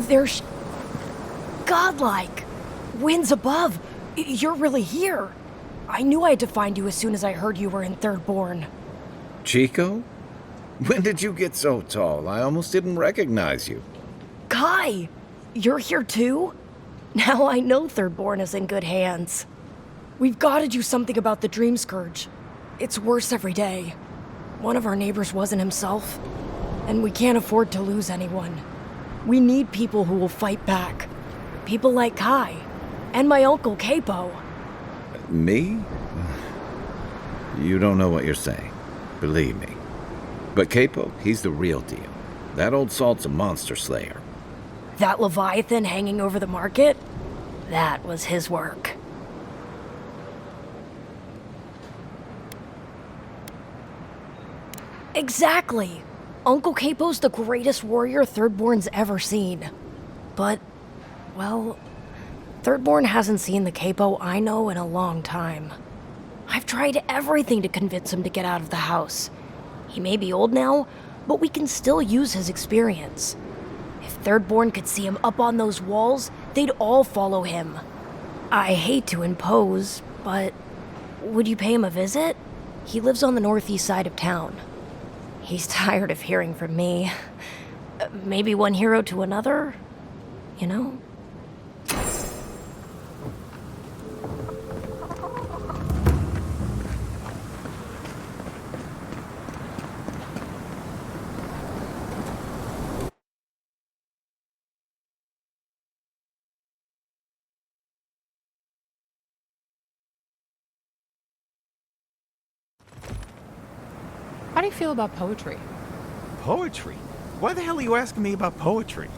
There's godlike. Winds above. You're really here. I knew I had to find you as soon as I heard you were in Third Born. Chico? When did you get so tall? I almost didn't recognize you. Kai! You're here too? Now I know Third Born is in good hands. We've got to do something about the Dream Scourge. It's worse every day. One of our neighbors wasn't himself, and we can't afford to lose anyone. We need people who will fight back. People like Kai, and my uncle Capo. Me? You don't know what you're saying. Believe me. But Capo, he's the real deal. That old salt's a monster slayer. That Leviathan hanging over the market? That was his work. Exactly! Uncle Capo's the greatest warrior Thirdborn's ever seen. But, well, Thirdborn hasn't seen the Capo I know in a long time. I've tried everything to convince him to get out of the house. He may be old now, but we can still use his experience. If Thirdborn could see him up on those walls, they'd all follow him. I hate to impose, but would you pay him a visit? He lives on the northeast side of town. He's tired of hearing from me. Maybe one hero to another, you know? How do you feel about poetry? Poetry? Why the hell are you asking me about poetry?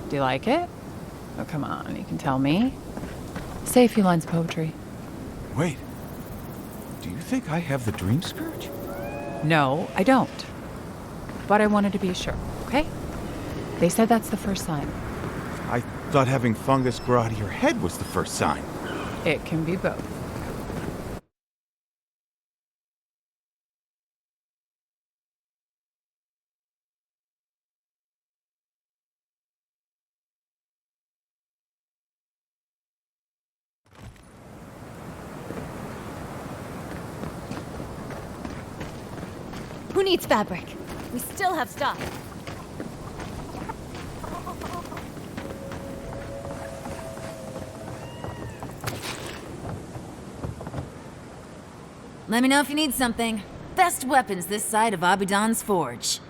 Do you like it? Oh, come on, you can tell me. Say a few lines of poetry. Wait. Do you think I have the Dream Scourge? No, I don't. But I wanted to be sure, okay? They said that's the first sign. I thought having fungus grow out of your head was the first sign. It can be both. Who needs fabric? We still have stock. Let me know if you need something. Best weapons this side of Abidan's forge.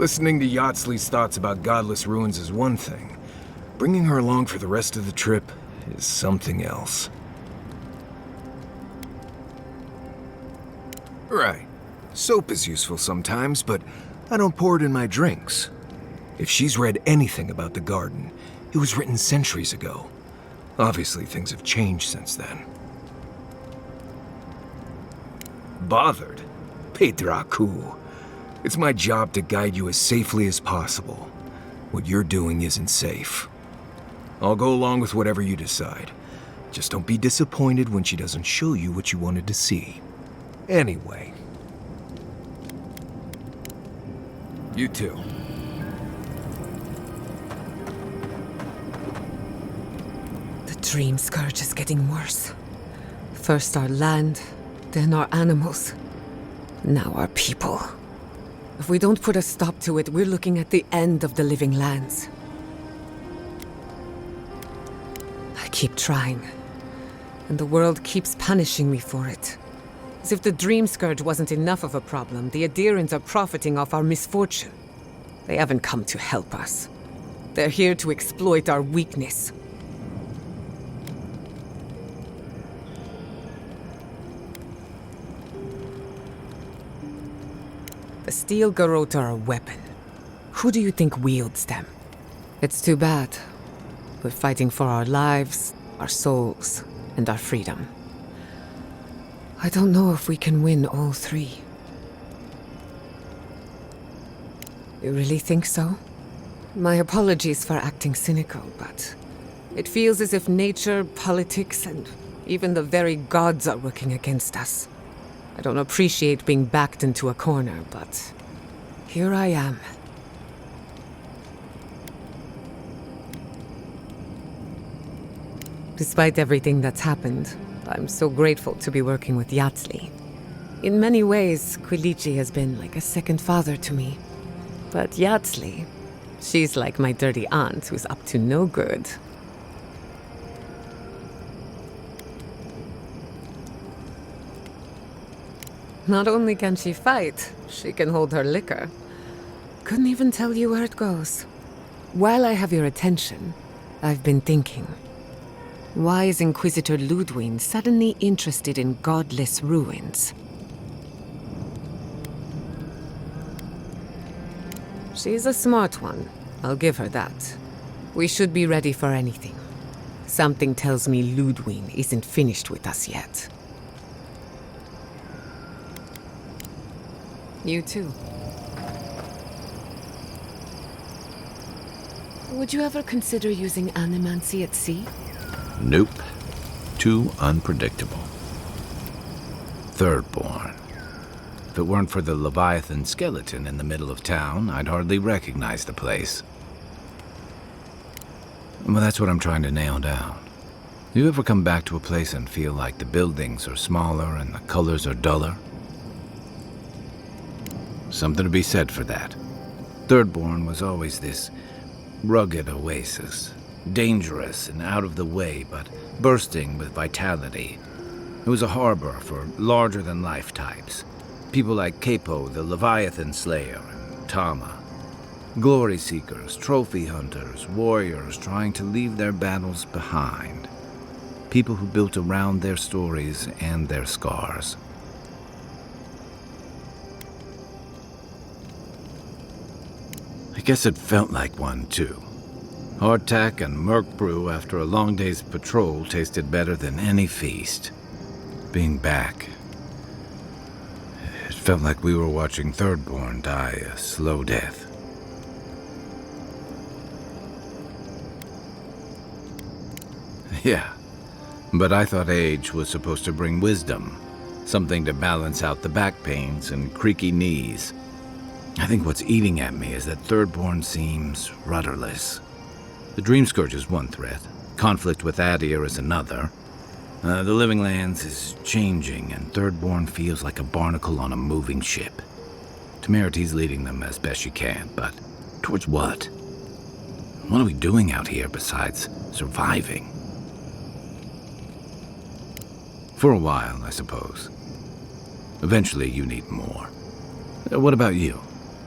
Listening to Yatsley's thoughts about godless ruins is one thing. Bringing her along for the rest of the trip is something else. Right. Soap is useful sometimes, but I don't pour it in my drinks. If she's read anything about the garden, it was written centuries ago. Obviously, things have changed since then. Bothered? Pedraku. It's my job to guide you as safely as possible. What you're doing isn't safe. I'll go along with whatever you decide. Just don't be disappointed when she doesn't show you what you wanted to see. Anyway. You too. The dream scourge is getting worse. First our land, then our animals. Now our people. If we don't put a stop to it, we're looking at the end of the living lands. I keep trying, and the world keeps punishing me for it. As if the dream scourge wasn't enough of a problem, the Adherents are profiting off our misfortune. They haven't come to help us. They're here to exploit our weakness. The steel garrote are a weapon. Who do you think wields them? It's too bad. We're fighting for our lives, our souls, and our freedom. I don't know if we can win all three. You really think so? My apologies for acting cynical, but it feels as if nature, politics, and even the very gods are working against us. I don't appreciate being backed into a corner, but here I am. Despite everything that's happened, I'm so grateful to be working with Yatsley. In many ways, Quilichi has been like a second father to me. But Yatsley, she's like my dirty aunt who's up to no good. Not only can she fight, she can hold her liquor. Couldn't even tell you where it goes. While I have your attention, I've been thinking. Why is Inquisitor Ludwig suddenly interested in godless ruins? She's a smart one. I'll give her that. We should be ready for anything. Something tells me Ludwig isn't finished with us yet. You too. Would you ever consider using animancy at sea? Nope. Too unpredictable. Thirdborn. If it weren't for the Leviathan skeleton in the middle of town, I'd hardly recognize the place. Well, that's what I'm trying to nail down. Do you ever come back to a place and feel like the buildings are smaller and the colors are duller? Something to be said for that. Thirdborn was always this rugged oasis. Dangerous and out of the way, but bursting with vitality. It was a harbor for larger-than-life types. People like Capo, the Leviathan Slayer, and Tama. Glory seekers, trophy hunters, warriors trying to leave their battles behind. People who built around their stories and their scars. I guess it felt like one, too. Hardtack and Merc brew after a long day's patrol tasted better than any feast. Being back, it felt like we were watching Thirdborn die a slow death. Yeah, but I thought age was supposed to bring wisdom, something to balance out the back pains and creaky knees. I think what's eating at me is that Thirdborn seems rudderless. The Dream Scourge is one threat. Conflict with Adir is another. The Living Lands is changing, and Thirdborn feels like a barnacle on a moving ship. Temerity's leading them as best she can, but towards what? What are we doing out here besides surviving? For a while, I suppose. Eventually, you need more. What about you?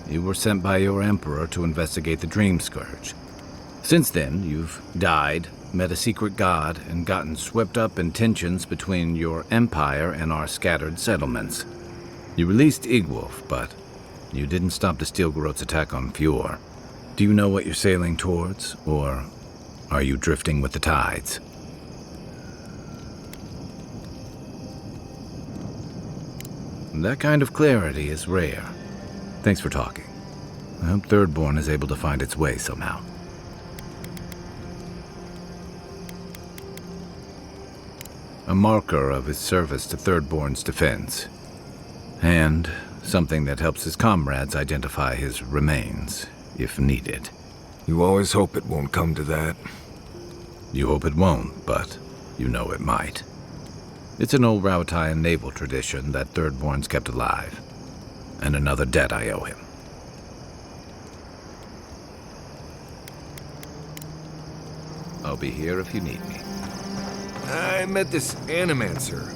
you were sent by your Emperor to investigate the Dream Scourge. Since then, you've died, met a secret god, and gotten swept up in tensions between your empire and our scattered settlements. You released Igwolf, but you didn't stop to Stilgarot's attack on Fjord. Do you know what you're sailing towards, or are you drifting with the tides? That kind of clarity is rare. Thanks for talking. I hope Thirdborn is able to find its way somehow. A marker of his service to Thirdborn's defense, and something that helps his comrades identify his remains, if needed. You always hope it won't come to that. You hope it won't, but you know it might. It's an old Rautian naval tradition that Thirdborn's kept alive, and another debt I owe him. I'll be here if you need me. I met this animancer.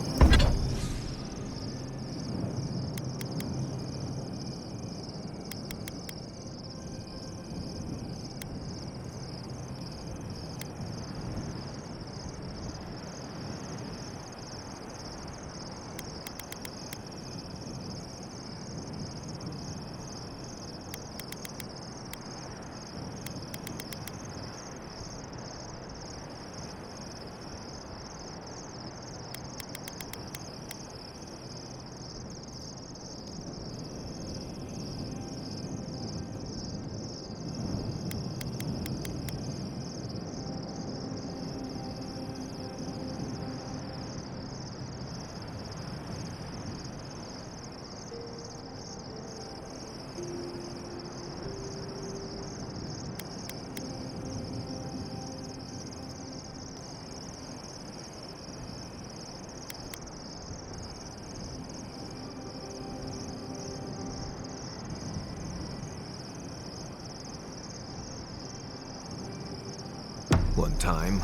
One time,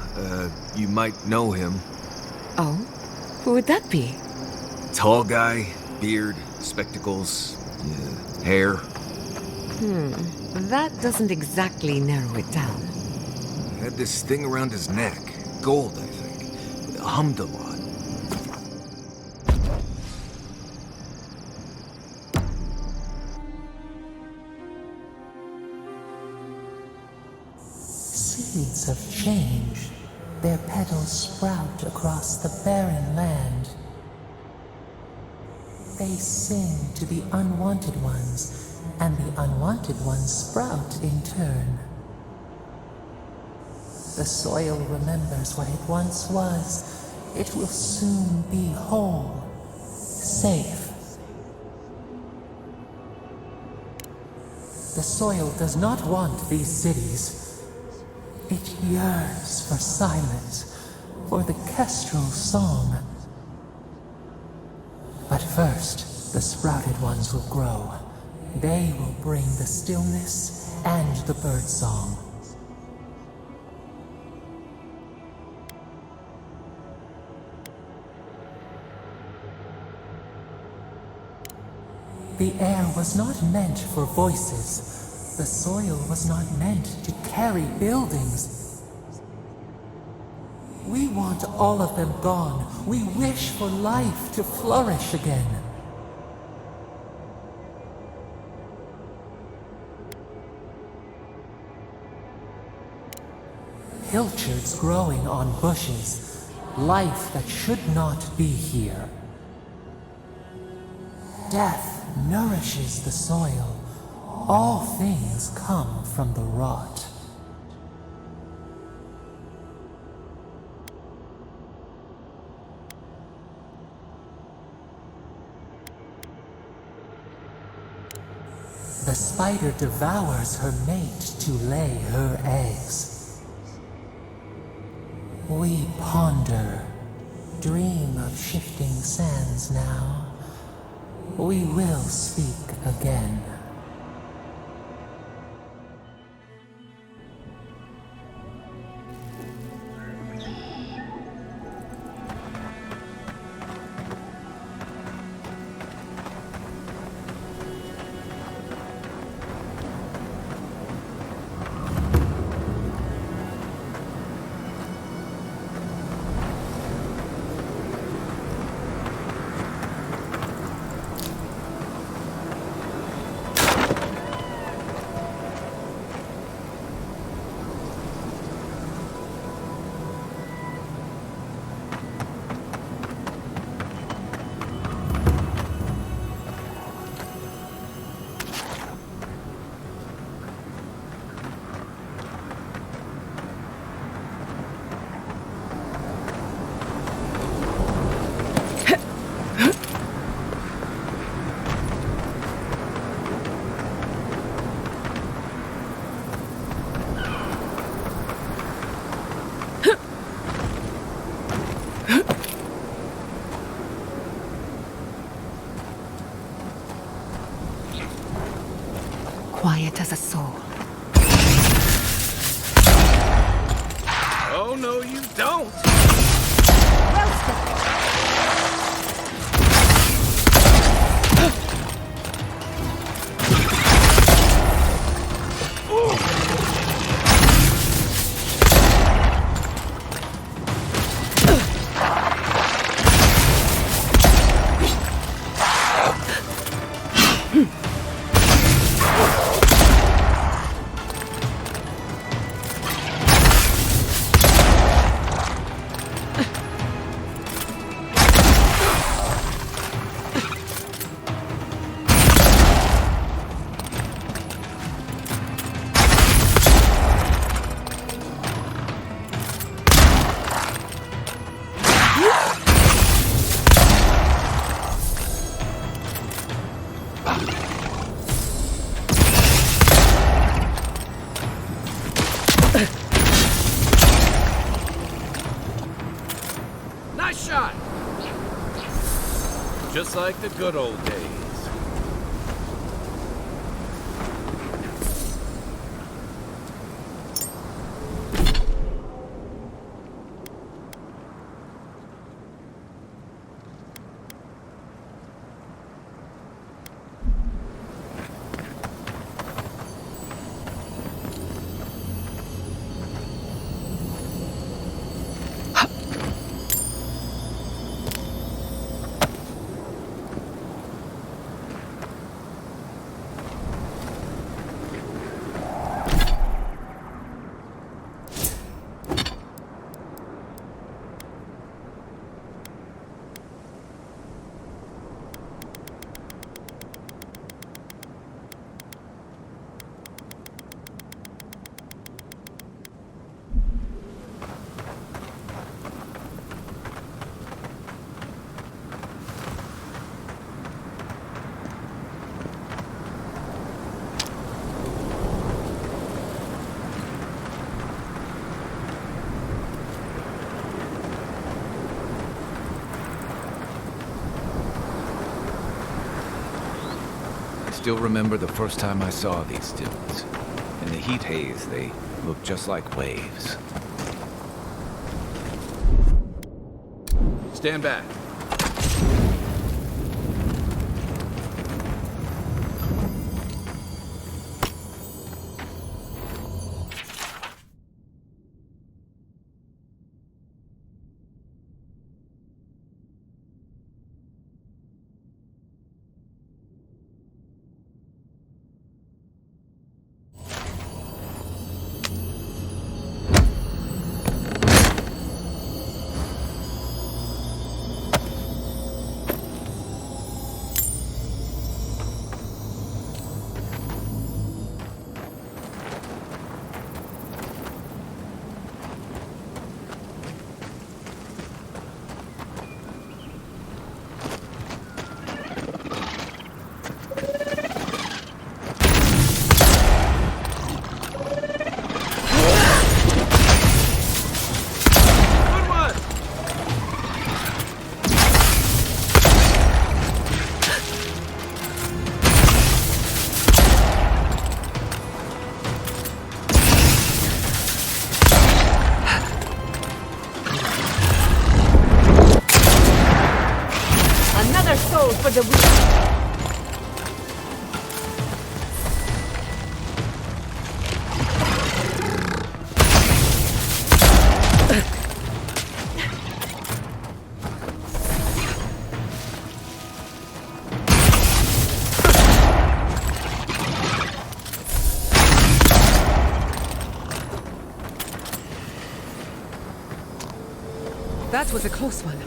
you might know him. Oh? Who would that be? Tall guy, beard, spectacles, hair. That doesn't exactly narrow it down. Had this thing around his neck. Gold, I think. Hummed a lot. Seeds of change, their petals sprout across the barren land. They sing to the unwanted ones, and the unwanted ones sprout in turn. The soil remembers what it once was. It will soon be whole, safe. The soil does not want these cities. It yearns for silence, for the kestrel song. But first, the sprouted ones will grow. They will bring the stillness and the bird song. The air was not meant for voices. The soil was not meant to carry buildings. We want all of them gone. We wish for life to flourish again. Pilchards growing on bushes. Life that should not be here. Death nourishes the soil. All things come from the rot. The spider devours her mate to lay her eggs. We ponder, dream of shifting sands now. We will speak again. quiet as a soul. Oh, no, you don't! Nice shot! Just like the good old days. I still remember the first time I saw these dunes. In the heat haze, they looked just like waves. Stand back. For the weak. That was a close one.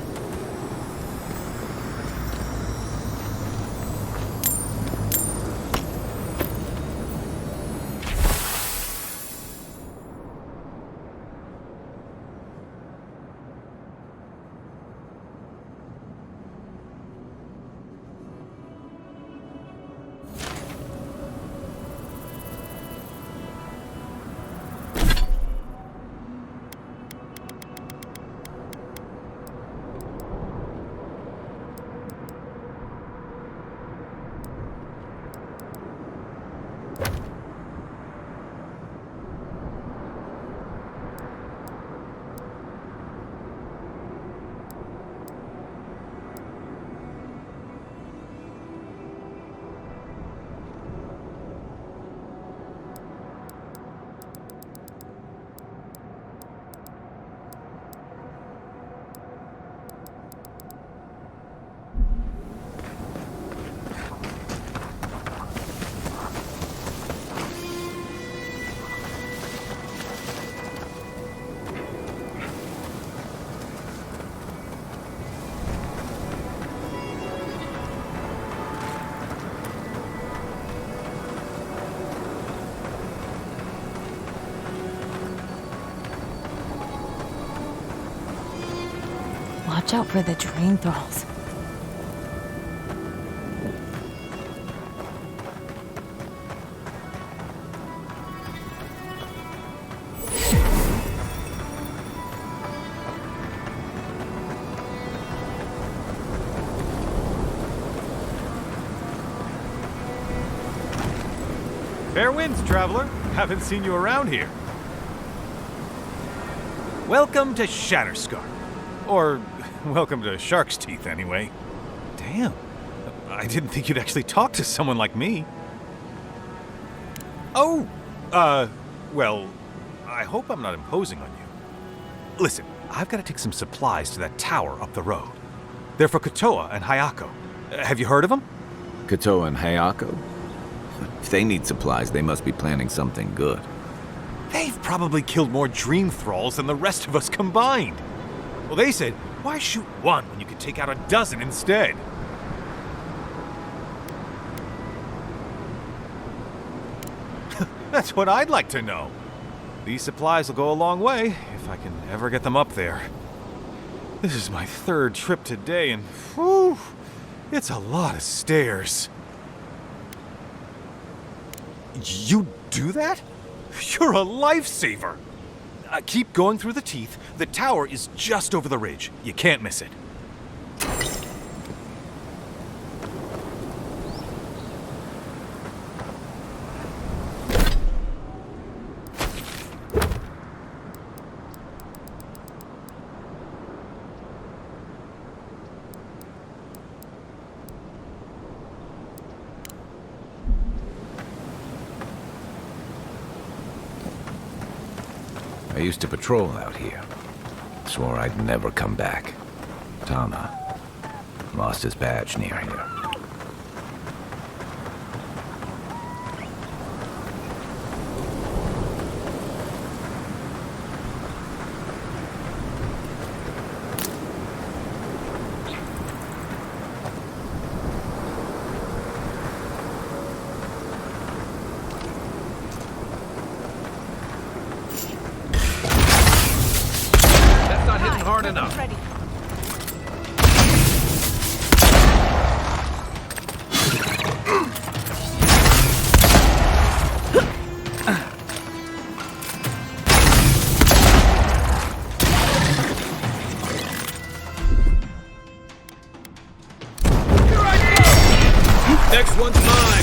Watch out for the drain thralls. Fair winds, traveler. Haven't seen you around here. Welcome to Shatterscar. Or, welcome to Shark's Teeth, anyway. Damn. I didn't think you'd actually talk to someone like me. Oh, well, I hope I'm not imposing on you. Listen, I've got to take some supplies to that tower up the road. They're for Kotoa and Hayako. Have you heard of them? Kotoa and Hayako? If they need supplies, they must be planning something good. They've probably killed more dream thralls than the rest of us combined. Well, they said, why shoot one when you could take out a dozen instead? That's what I'd like to know. These supplies will go a long way if I can ever get them up there. This is my third trip today, and whew, it's a lot of stairs. You do that? You're a lifesaver! Keep going through the teeth. The tower is just over the ridge. You can't miss it. I used to patrol out here. Swore I'd never come back. Tama lost his badge near here. Hard enough. Ready. Next one's mine!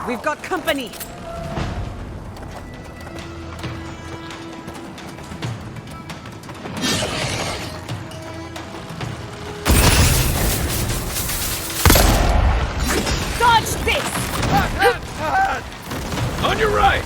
We've got company! Dodge this! On your right!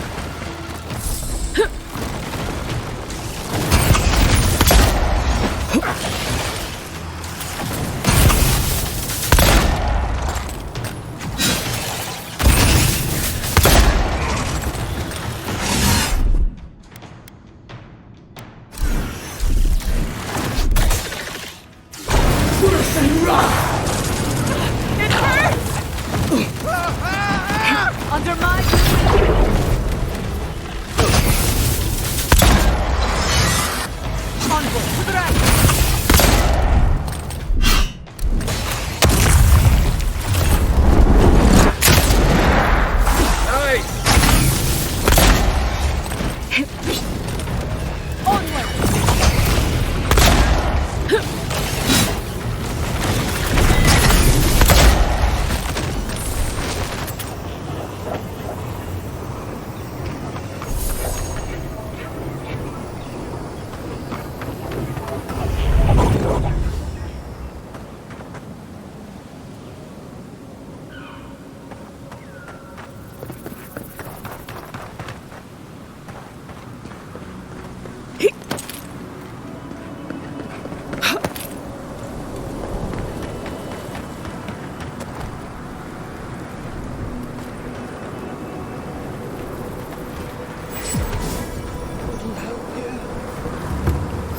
Under my... Envoy, to the right!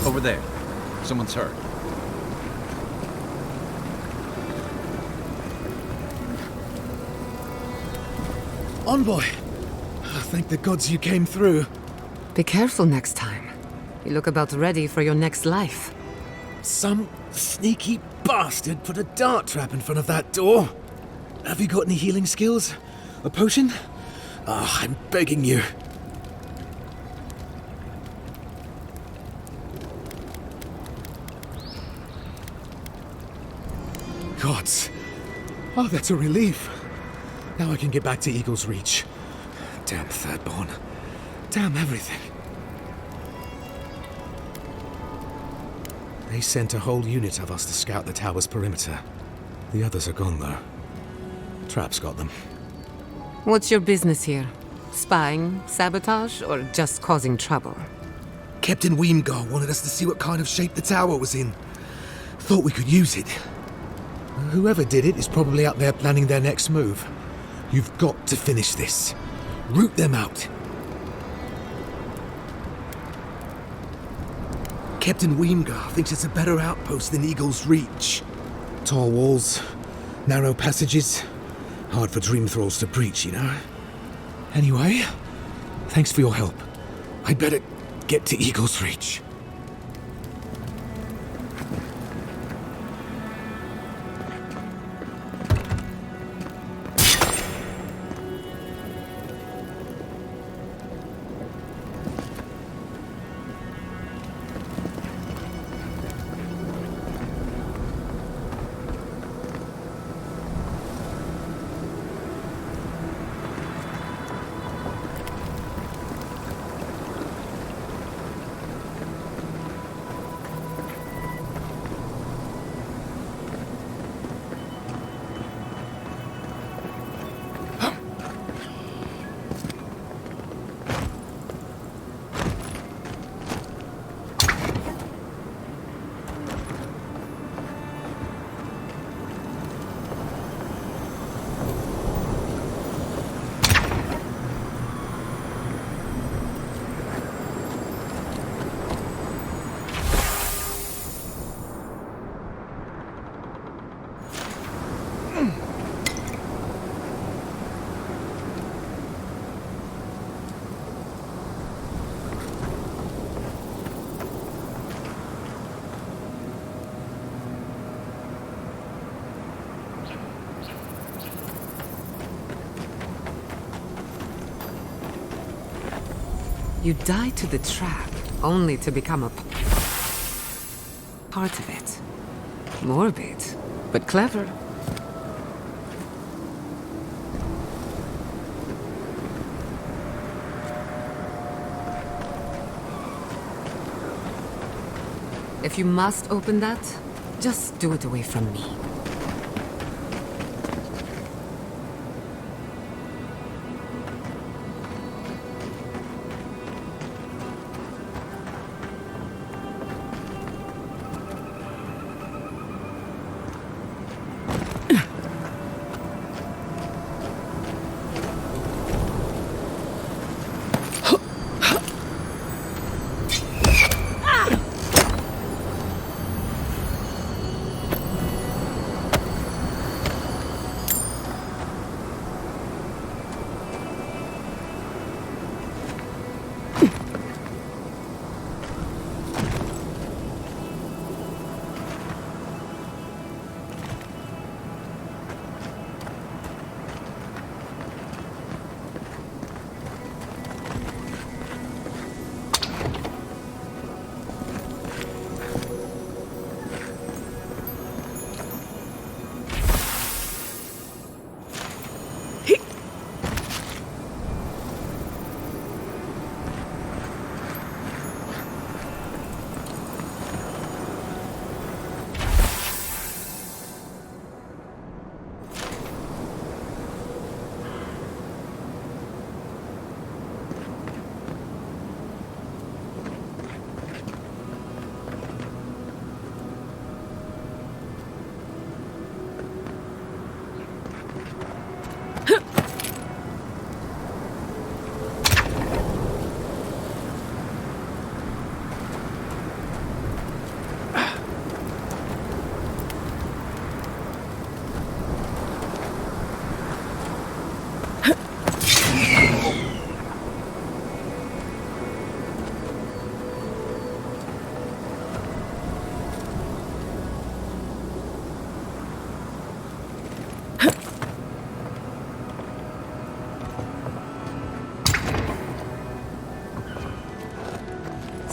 Over there. Someone's hurt. Envoy! Oh, thank the gods you came through. Be careful next time. You look about ready for your next life. Some sneaky bastard put a dart trap in front of that door. Have you got any healing skills? A potion? Ah, I'm begging you. Gods. Oh, that's a relief. Now I can get back to Eagle's Reach. Damn Thirdborn. Damn everything. They sent a whole unit of us to scout the tower's perimeter. The others are gone, though. Trap's got them. What's your business here? Spying, sabotage, or just causing trouble? Captain Weemgar wanted us to see what kind of shape the tower was in. Thought we could use it. Whoever did it is probably out there planning their next move. You've got to finish this. Root them out. Captain Weemgar thinks it's a better outpost than Eagle's Reach. Tall walls, narrow passages, hard for dream thralls to breach, you know? Anyway, thanks for your help. I'd better get to Eagle's Reach. You died to the trap, only to become a part of it. Morbid, but clever. If you must open that, just do it away from me.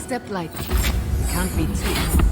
Step lightly. Can't be too.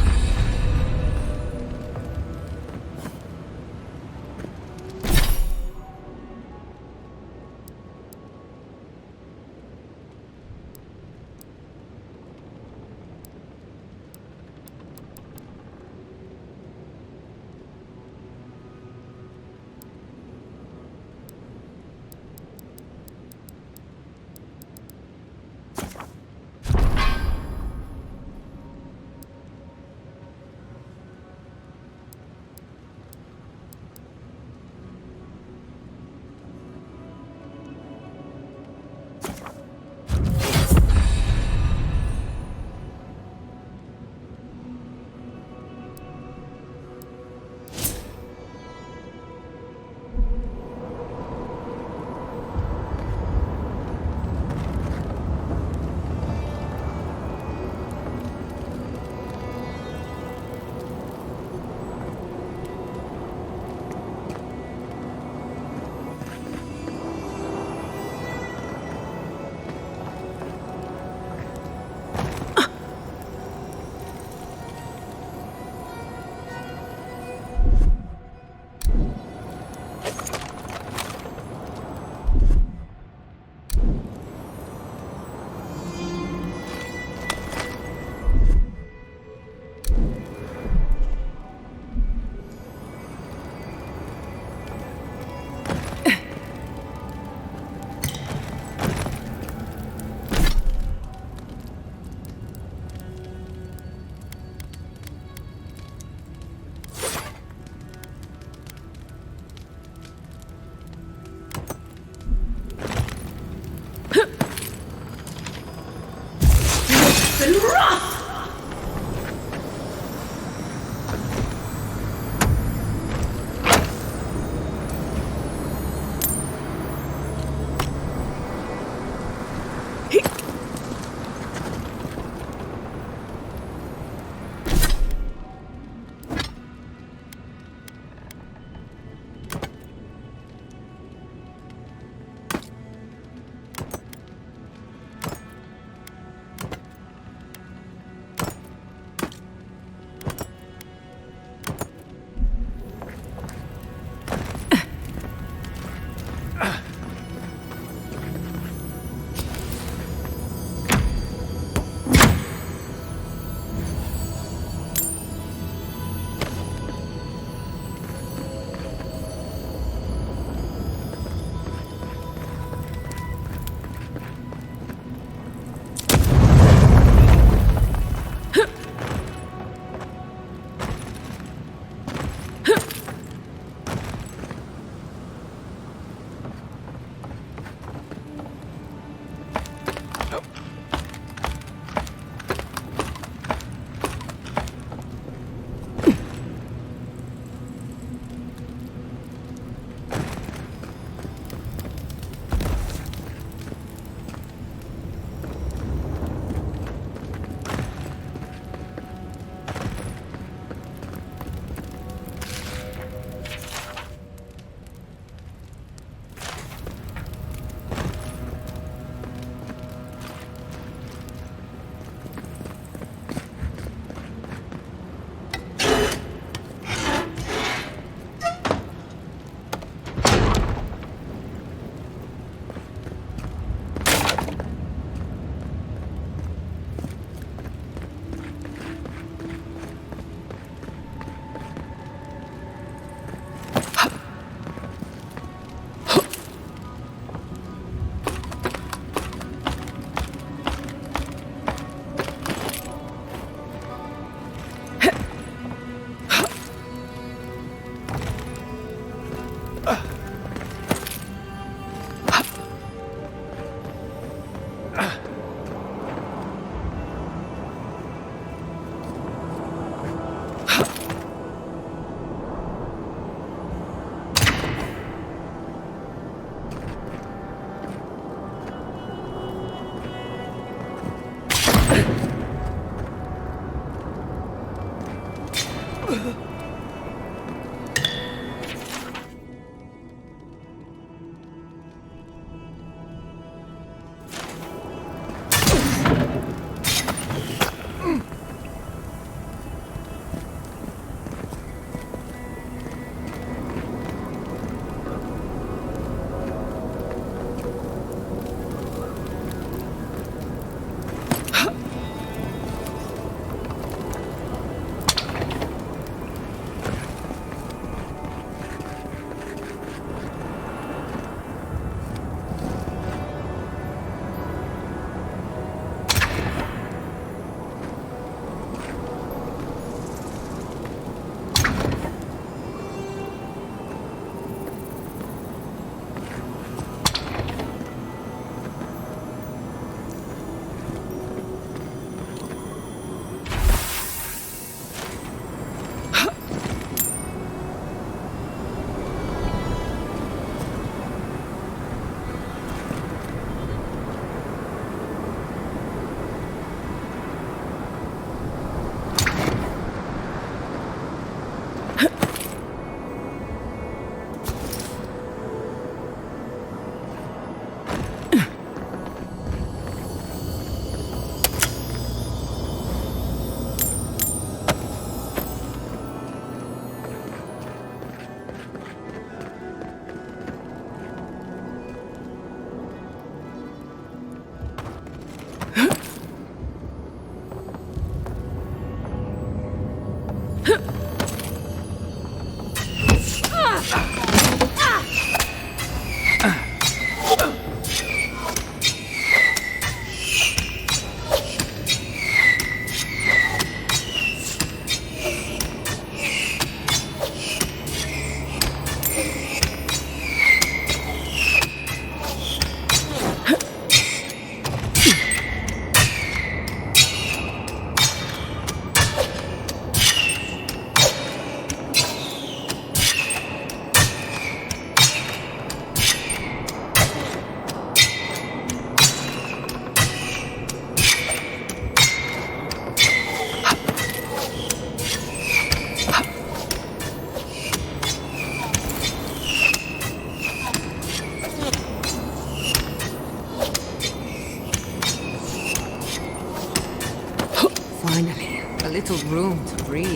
little room to breathe.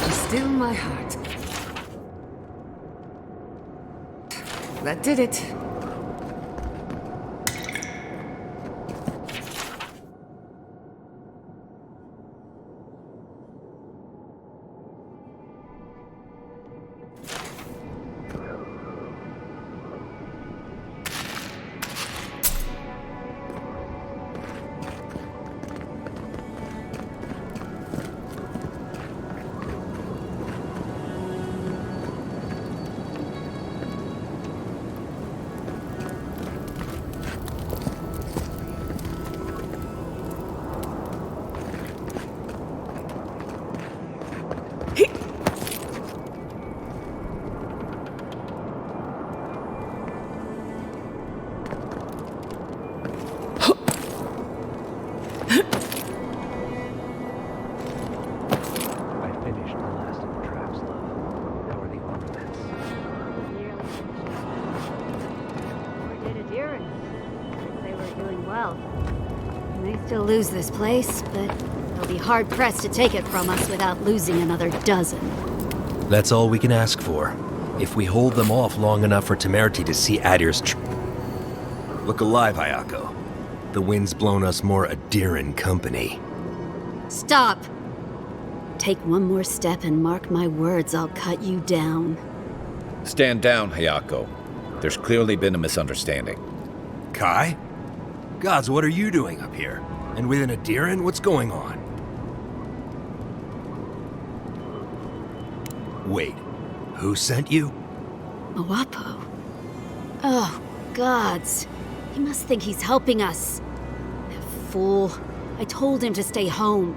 Be still my heart. That did it. Still lose this place, but they'll be hard-pressed to take it from us without losing another dozen. That's all we can ask for. If we hold them off long enough for Temerity to see Adir's Look alive, Hayako. The wind's blown us more Adiran company. Stop! Take one more step and mark my words, I'll cut you down. Stand down, Hayako. There's clearly been a misunderstanding. Kai? Gods, what are you doing up here? And with an Adiran, what's going on? Wait, who sent you? Mawapo. Oh, gods. He must think he's helping us. That fool. I told him to stay home.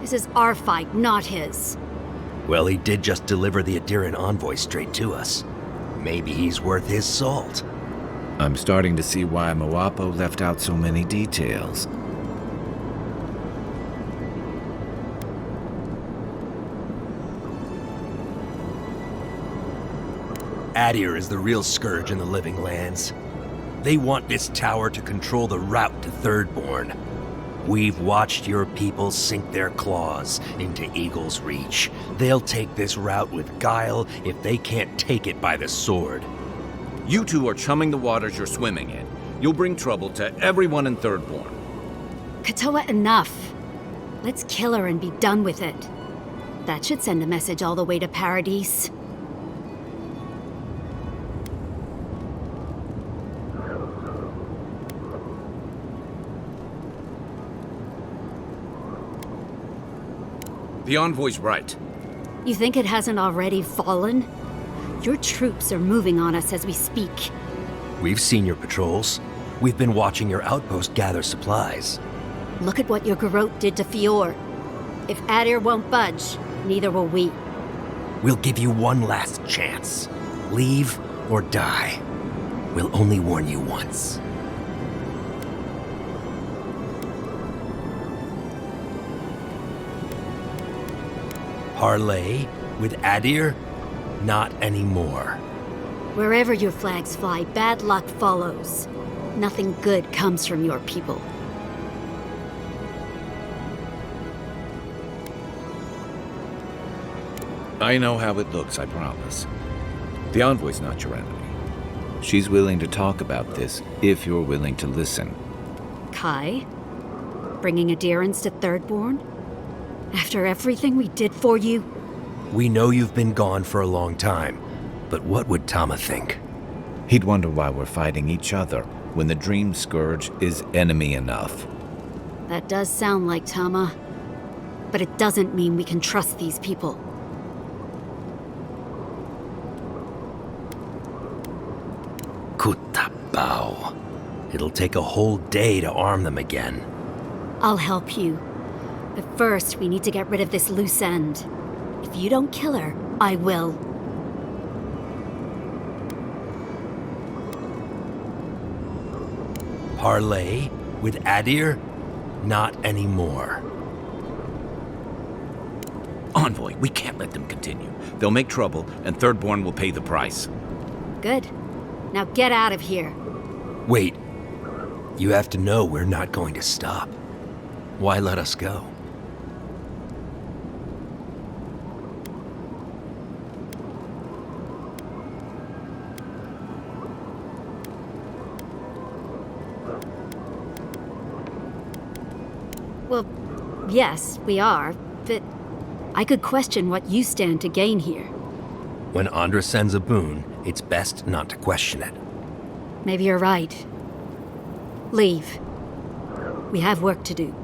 This is our fight, not his. Well, he did just deliver the Adiran envoy straight to us. Maybe he's worth his salt. I'm starting to see why Mawapo left out so many details. Adir is the real scourge in the living lands. They want this tower to control the route to Thirdborn. We've watched your people sink their claws into Eagle's Reach. They'll take this route with guile if they can't take it by the sword. You two are chumming the waters you're swimming in. You'll bring trouble to everyone in Thirdborn. Katoa, enough. Let's kill her and be done with it. That should send a message all the way to Paradise. The envoy's right. You think it hasn't already fallen? Your troops are moving on us as we speak. We've seen your patrols. We've been watching your outpost gather supplies. Look at what your garrote did to Fior. If Adir won't budge, neither will we. We'll give you one last chance. Leave or die. We'll only warn you once. Parley with Adir? Not anymore. Wherever your flags fly, bad luck follows. Nothing good comes from your people. I know how it looks, I promise. The envoy's not your enemy. She's willing to talk about this if you're willing to listen. Kai? Bringing Adirans to Thirdborn? After everything we did for you? We know you've been gone for a long time, but what would Tama think? He'd wonder why we're fighting each other when the Dream Scourge is enemy enough. That does sound like Tama. But it doesn't mean we can trust these people. Kutabao. It'll take a whole day to arm them again. I'll help you. But first, we need to get rid of this loose end. If you don't kill her, I will. Parley with Adir? Not anymore. Envoy, we can't let them continue. They'll make trouble, and Thirdborn will pay the price. Good. Now get out of here. Wait. You have to know we're not going to stop. Why let us go? Well, yes, we are, but I could question what you stand to gain here. When Andra sends a boon, it's best not to question it. Maybe you're right. Leave. We have work to do.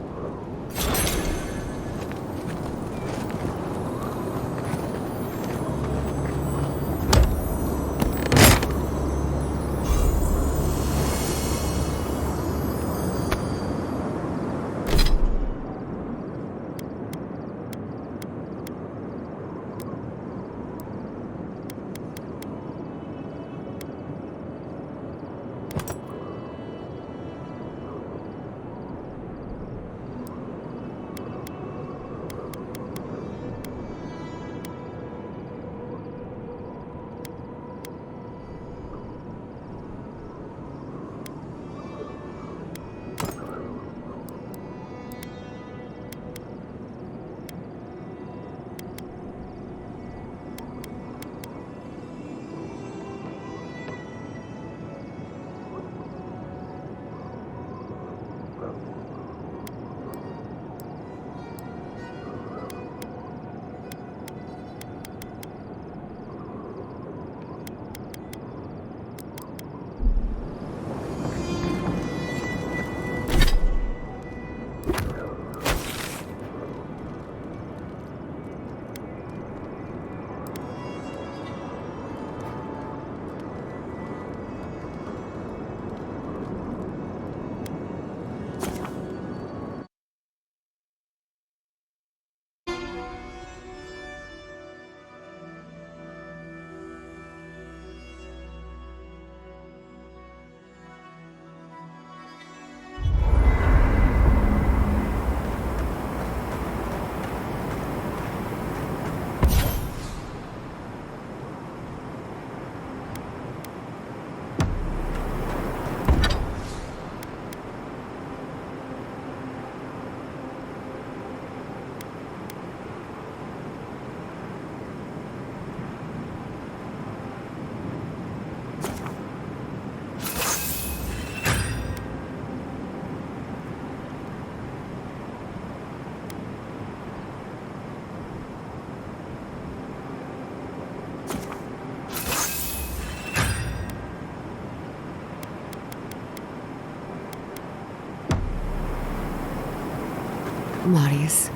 Marius,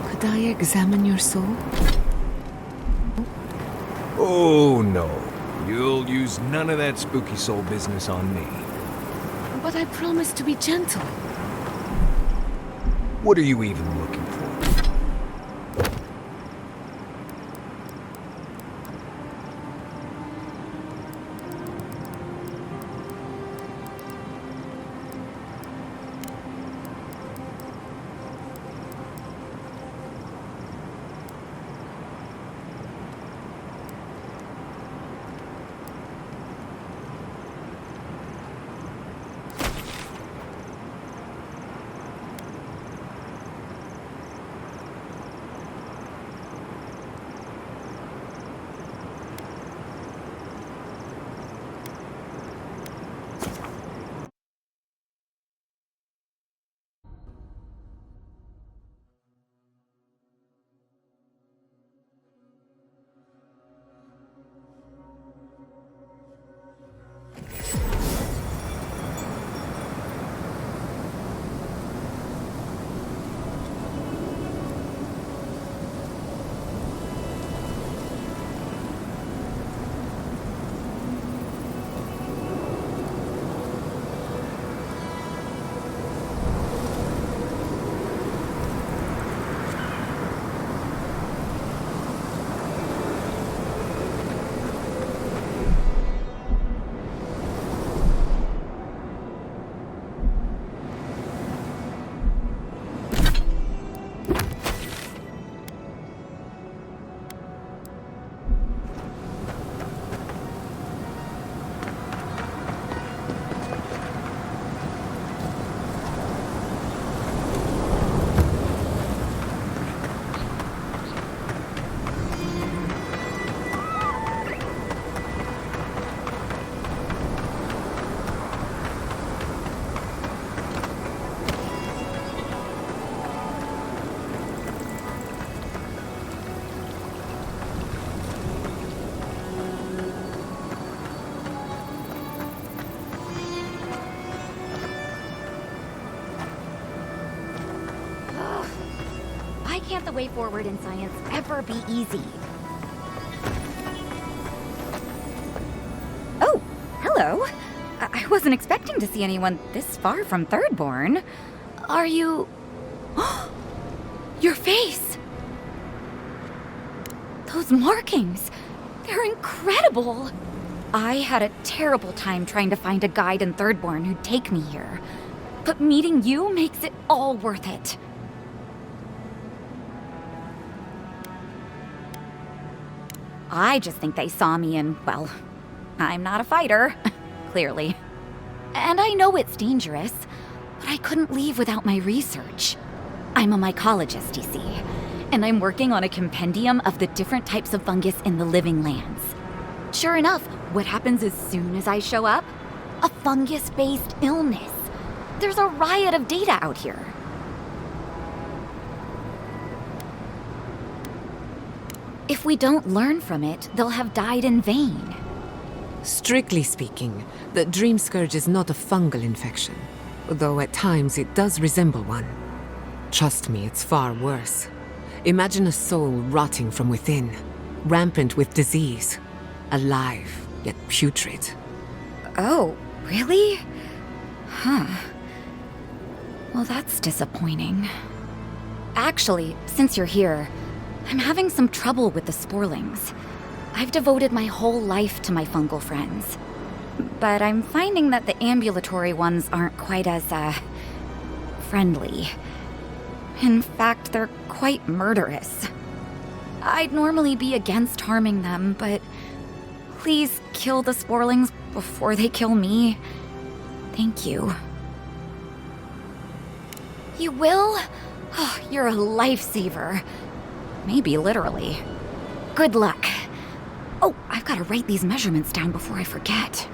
could I examine your soul? Oh, no. You'll use none of that spooky soul business on me. But I promised to be gentle. What are you even looking for? can't the way forward in science ever be easy? Oh, hello. I wasn't expecting to see anyone this far from Thirdborn. Are you... Your face! Those markings! They're incredible! I had a terrible time trying to find a guide in Thirdborn who'd take me here. But meeting you makes it all worth it. I just think they saw me and, well, I'm not a fighter, clearly. And I know it's dangerous, but I couldn't leave without my research. I'm a mycologist, you see, and I'm working on a compendium of the different types of fungus in the living lands. Sure enough, what happens as soon as I show up? A fungus-based illness. There's a riot of data out here. If we don't learn from it, they'll have died in vain. Strictly speaking, the Dream Scourge is not a fungal infection, though at times it does resemble one. Trust me, it's far worse. Imagine a soul rotting from within, rampant with disease, alive yet putrid. Oh, really? Huh. Well, that's disappointing. Actually, since you're here, I'm having some trouble with the sporlings. I've devoted my whole life to my fungal friends. But I'm finding that the ambulatory ones aren't quite as, friendly. In fact, they're quite murderous. I'd normally be against harming them, but please kill the sporlings before they kill me. Thank you. You will? Oh, you're a lifesaver. Maybe literally. Good luck. Oh, I've got to write these measurements down before I forget.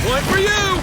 One for you!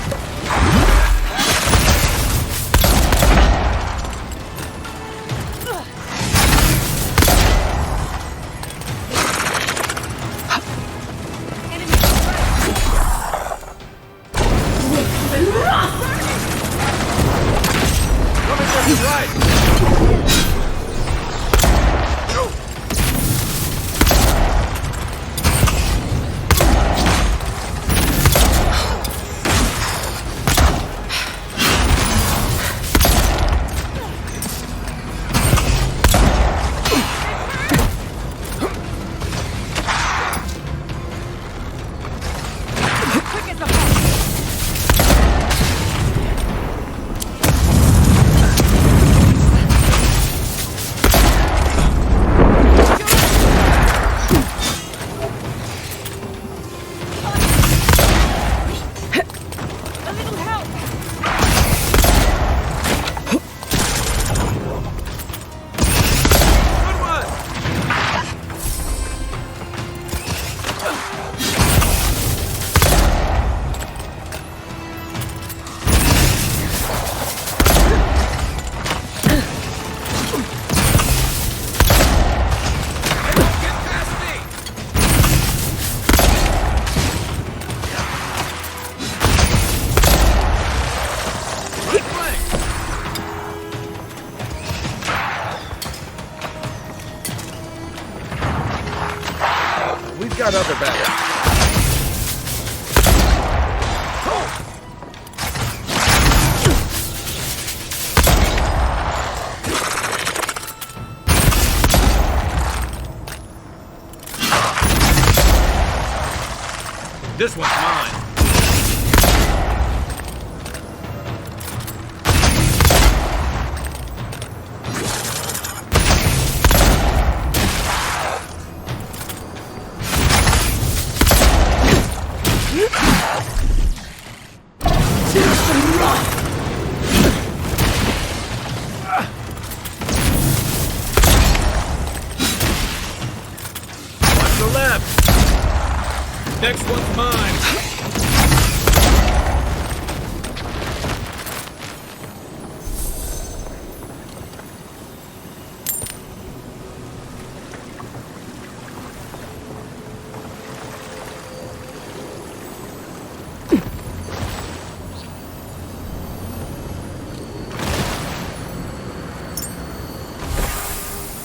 We've got other battles. This one's mine.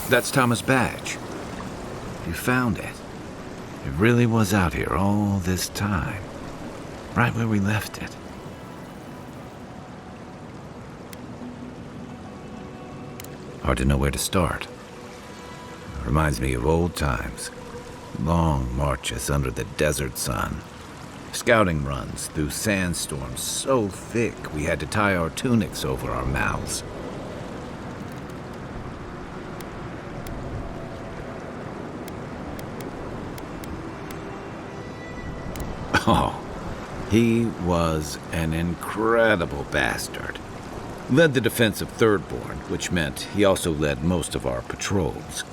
That's Thomas' badge. You found it. It really was out here all this time. Right where we left it. Hard to know where to start. Reminds me of old times. Long marches under the desert sun. Scouting runs through sandstorms so thick we had to tie our tunics over our mouths. Oh, he was an incredible bastard. Led the defense of Thirdborn, which meant he also led most of our patrols.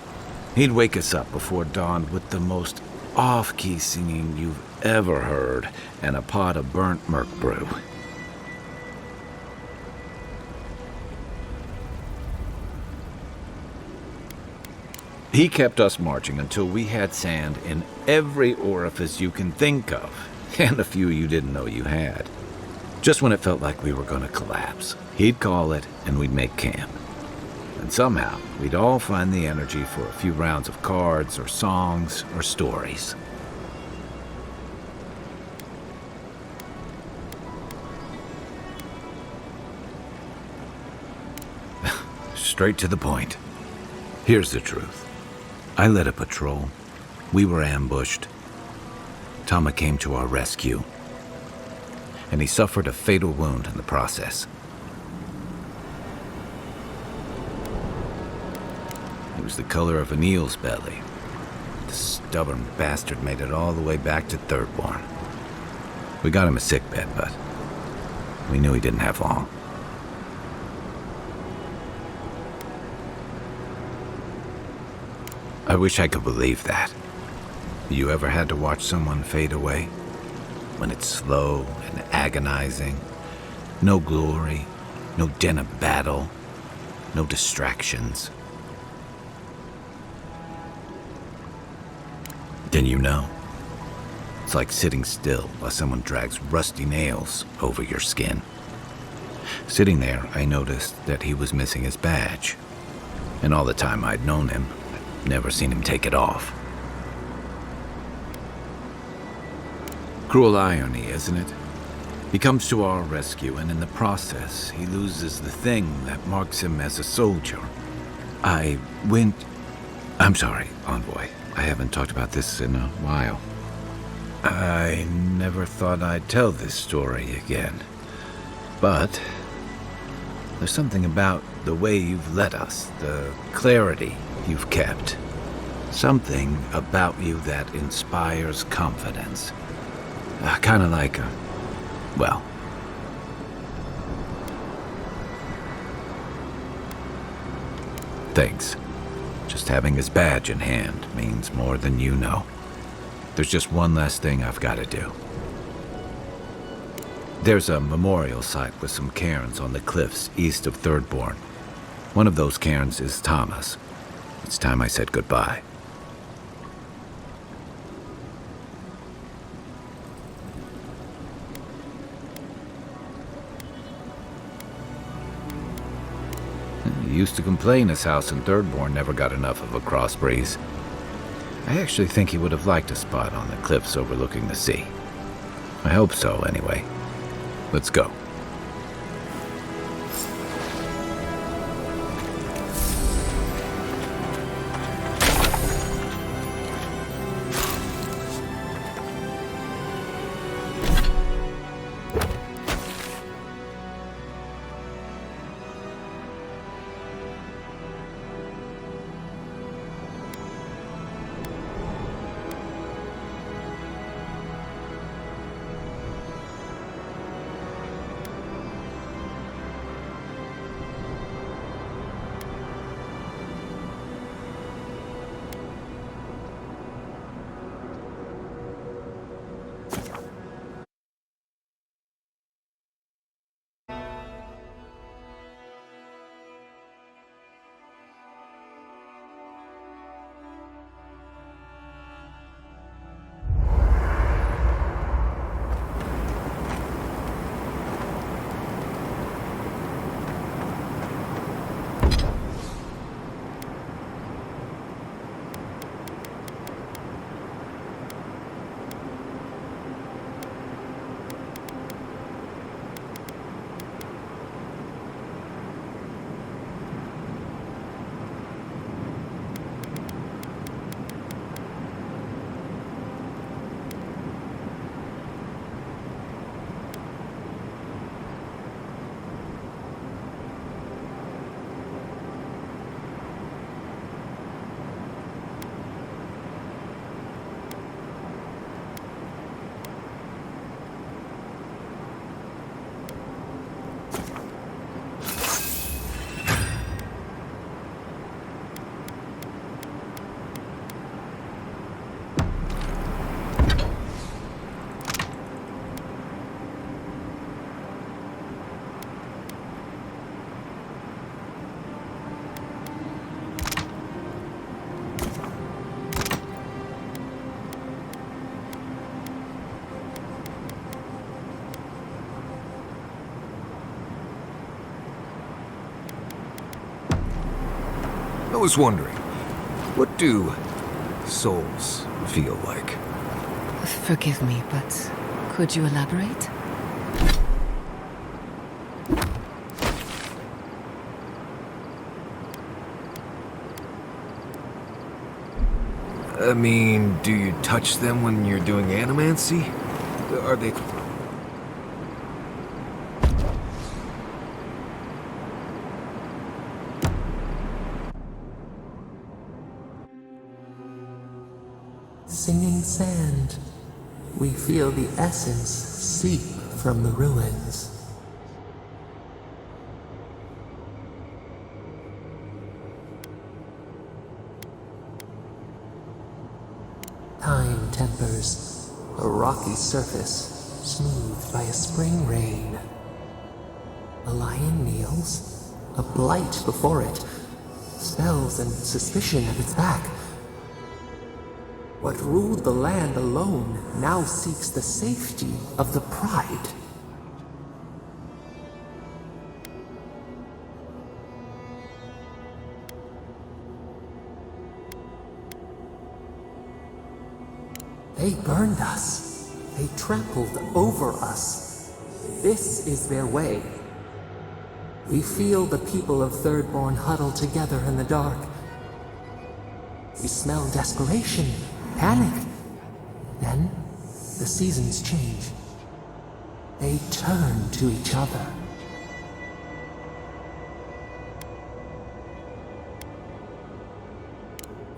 He'd wake us up before dawn with the most off-key singing you've ever heard and a pot of burnt merc brew. He kept us marching until we had sand in every orifice you can think of, and a few you didn't know you had. Just when it felt like we were going to collapse, he'd call it and we'd make camp. And somehow, we'd all find the energy for a few rounds of cards or songs or stories. Straight to the point. Here's the truth. I led a patrol. We were ambushed. Tama came to our rescue. And he suffered a fatal wound in the process. It was the color of an eel's belly. The stubborn bastard made it all the way back to Thirdborn. We got him a sickbed, but we knew he didn't have long. I wish I could believe that. You ever had to watch someone fade away? When it's slow and agonizing. No glory, no din of battle, no distractions. Then you know. It's like sitting still while someone drags rusty nails over your skin. Sitting there, I noticed that he was missing his badge. And all the time I'd known him, I'd never seen him take it off. Cruel irony, isn't it? He comes to our rescue, and in the process, he loses the thing that marks him as a soldier. I'm sorry, Envoy. I haven't talked about this in a while. I never thought I'd tell this story again. But there's something about the way you've led us, the clarity you've kept. Something about you that inspires confidence. Kind of like well... Thanks. Just having his badge in hand means more than you know. There's just one last thing I've got to do. There's a memorial site with some cairns on the cliffs east of Thirdborn. One of those cairns is Thomas. It's time I said goodbye. He used to complain his house in Thirdborn never got enough of a cross breeze. I actually think he would have liked a spot on the cliffs overlooking the sea. I hope so, anyway. Let's go. I was wondering, what do souls feel like? Forgive me, but could you elaborate? I mean, do you touch them when you're doing animancy? Are they... Singing sand, we feel the essence seep from the ruins. Time tempers a rocky surface smoothed by a spring rain. A lion kneels, a blight before it, spells and suspicion at its back. What ruled the land alone now seeks the safety of the pride. They burned us. They trampled over us. This is their way. We feel the people of Thirdborn huddle together in the dark. We smell desperation, panic. Then, the seasons change. They turn to each other.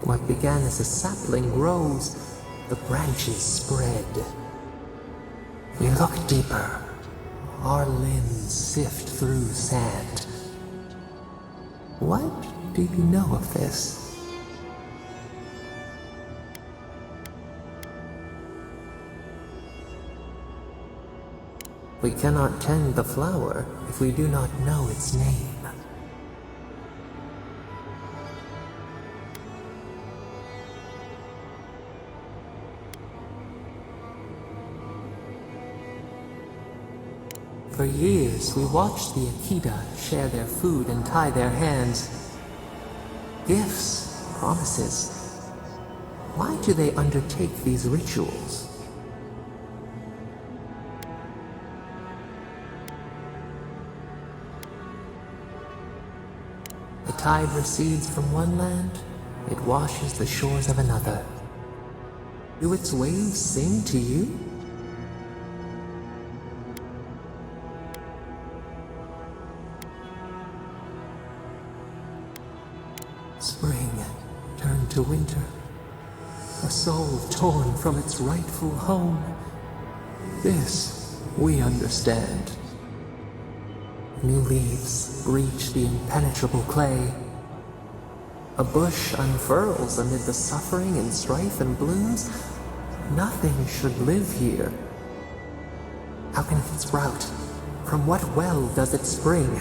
What began as a sapling grows, the branches spread. We look deeper. Our limbs sift through sand. What do you know of this? We cannot tend the flower if we do not know its name. For years, we watched the Akita share their food and tie their hands. Gifts, promises. Why do they undertake these rituals? The tide recedes from one land, it washes the shores of another. Do its waves sing to you? Spring turned to winter. A soul torn from its rightful home. This we understand. New leaves breach the impenetrable clay. A bush unfurls amid the suffering and strife and blooms. Nothing should live here. How can it sprout? From what well does it spring?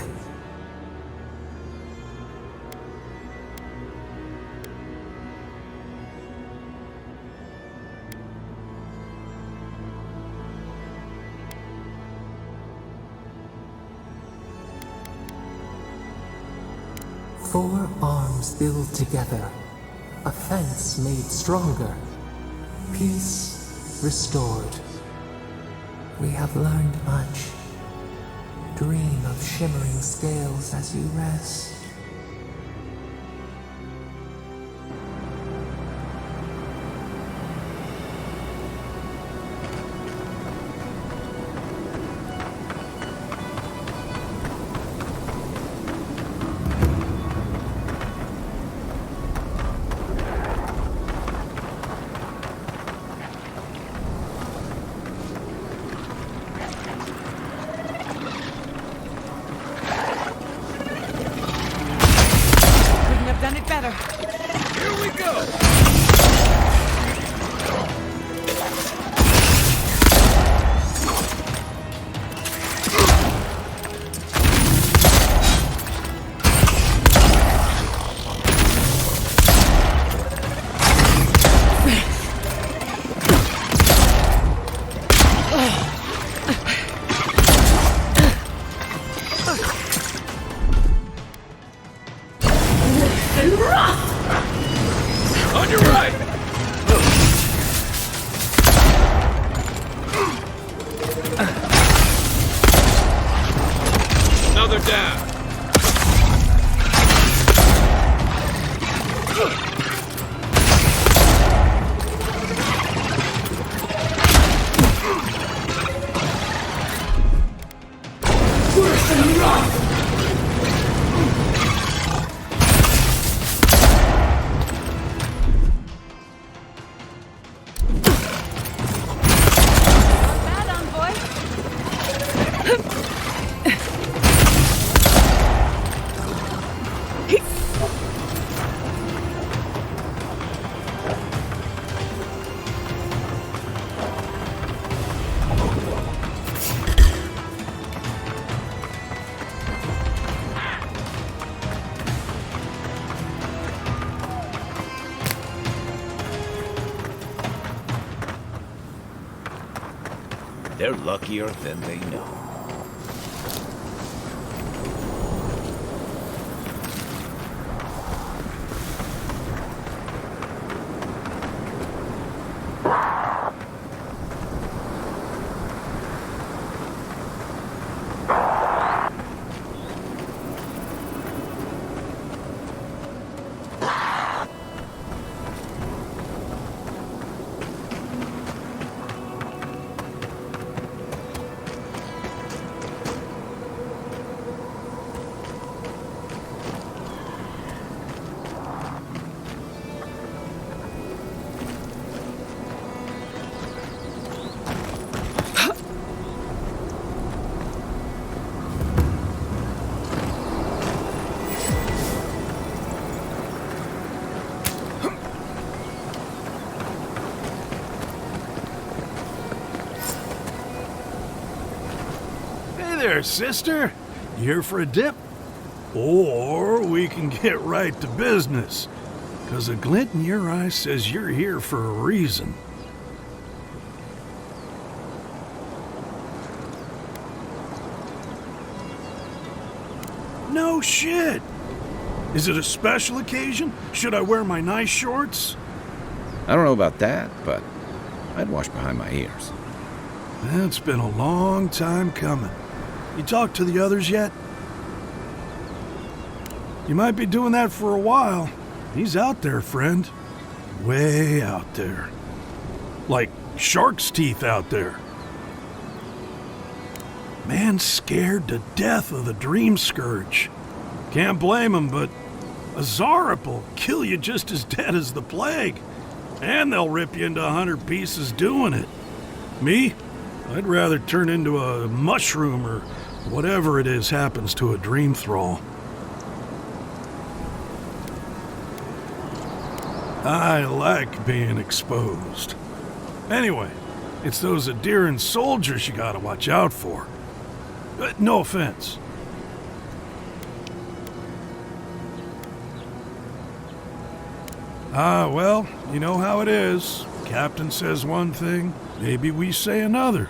Four arms build together, a fence made stronger, peace restored. We have learned much. Dream of shimmering scales as you rest. Another down. Worse than run! They're luckier than they know. There, sister. You here for a dip? Or we can get right to business. 'Cause a glint in your eye says you're here for a reason. No shit. Is it a special occasion? Should I wear my nice shorts? I don't know about that, but I'd wash behind my ears. It's been a long time coming. You talked to the others yet? You might be doing that for a while. He's out there, friend. Way out there. Like shark's teeth out there. Man's scared to death of the Dream Scourge. Can't blame him, but a Zarep will kill you just as dead as the plague. And they'll rip you into 100 pieces doing it. Me? I'd rather turn into a mushroom or whatever it is happens to a dream thrall. I like being exposed. Anyway, it's those Adiran soldiers you gotta watch out for. No offense. Well, you know how it is. Captain says one thing, maybe we say another.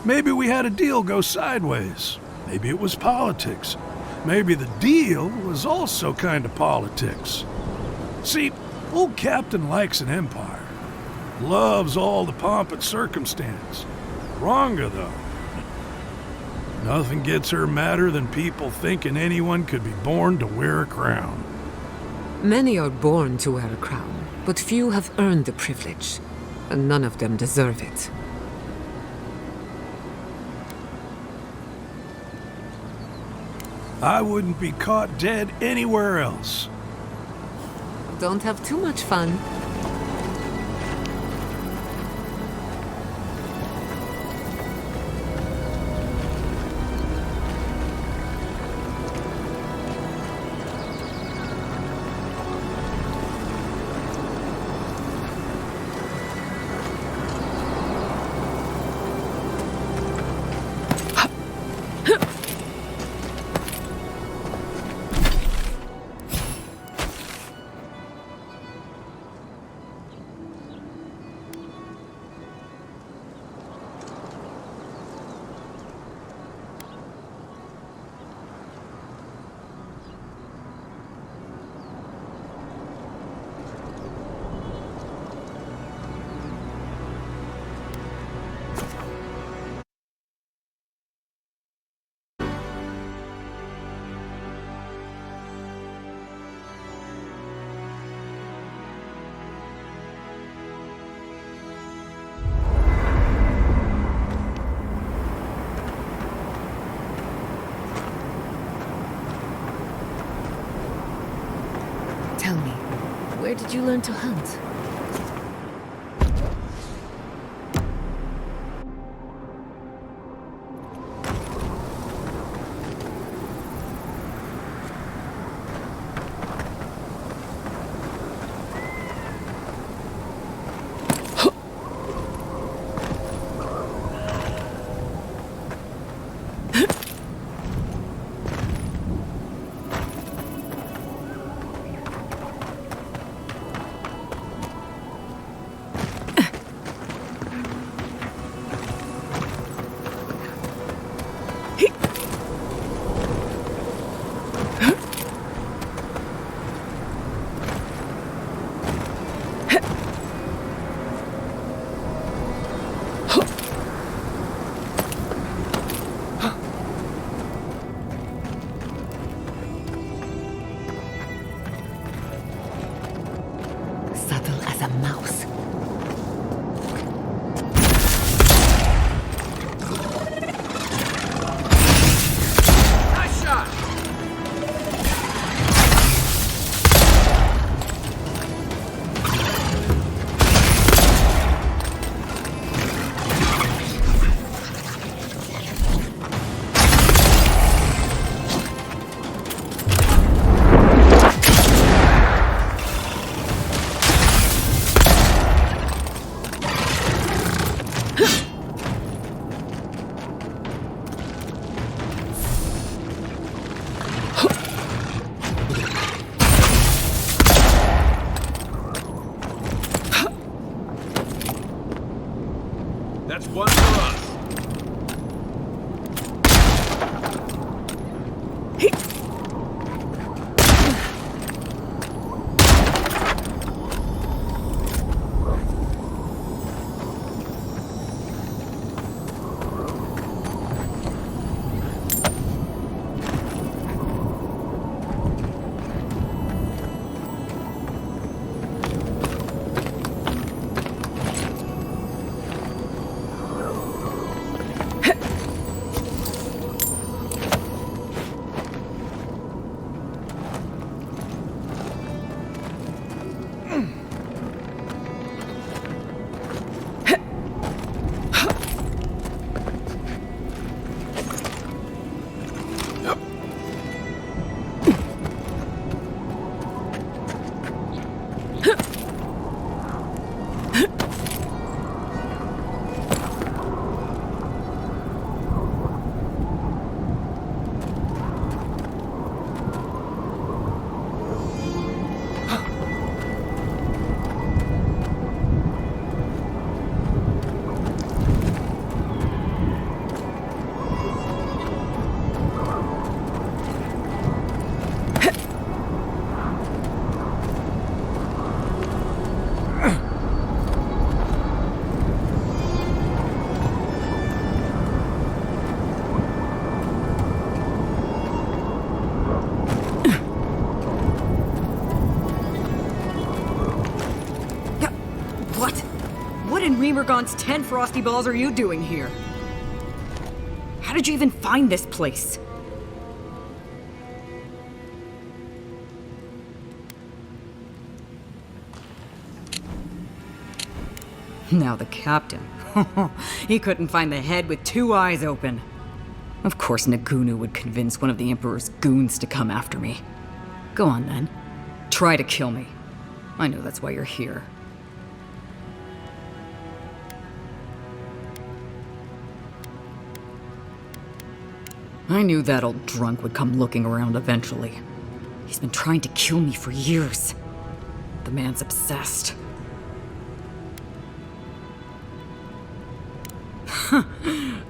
Maybe we had a deal go sideways. Maybe it was politics. Maybe the deal was also kind of politics. See, old Captain likes an empire. Loves all the pomp and circumstance. Wronga, though. Nothing gets her madder than people thinking anyone could be born to wear a crown. Many are born to wear a crown, but few have earned the privilege, and none of them deserve it. I wouldn't be caught dead anywhere else. Don't have too much fun. Where did you learn to hunt? Subtle as a mouse. Nice shot! That's one for us. What in Remergon's 10 frosty balls are you doing here? How did you even find this place? Now the captain. He couldn't find the head with 2 eyes open. Of course Nagunu would convince one of the Emperor's goons to come after me. Go on then. Try to kill me. I know that's why you're here. I knew that old drunk would come looking around eventually. He's been trying to kill me for years. The man's obsessed.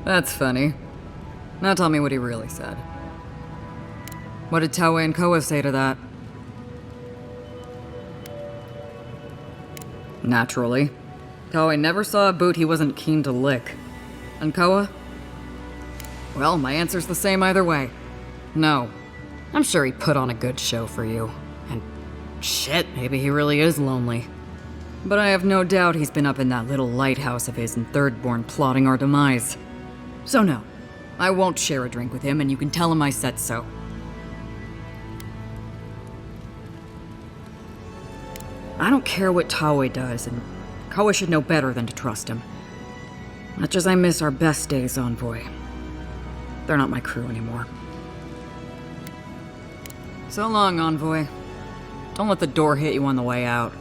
That's funny. Now tell me what he really said. What did Taue and Koa say to that? Naturally. Taue never saw a boot he wasn't keen to lick. And Koa? Well, my answer's the same either way. No. I'm sure he put on a good show for you. And shit, maybe he really is lonely. But I have no doubt he's been up in that little lighthouse of his in Thirdborn plotting our demise. So no, I won't share a drink with him, and you can tell him I said so. I don't care what Tawe does, and Koa should know better than to trust him. Much as I miss our best days, Envoy. They're not my crew anymore. So long, Envoy. Don't let the door hit you on the way out.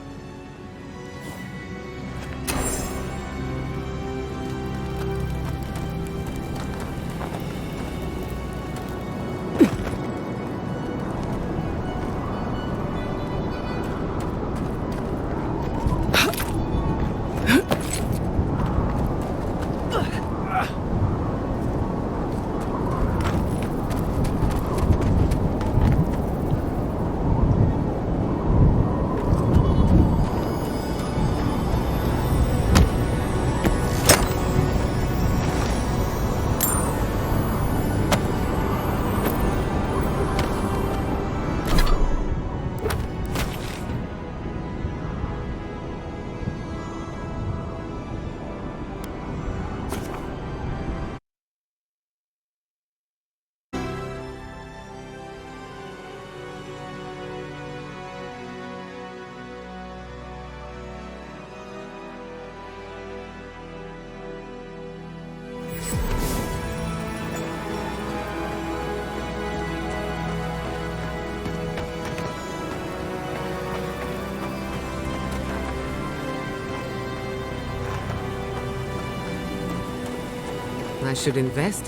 I should invest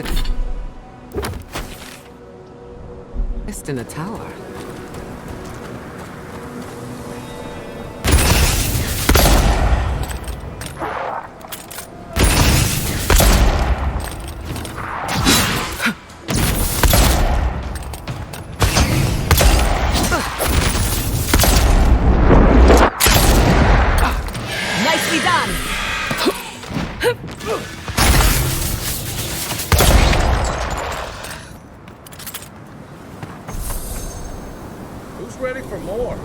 in a tower. Nicely done! Who's ready for more?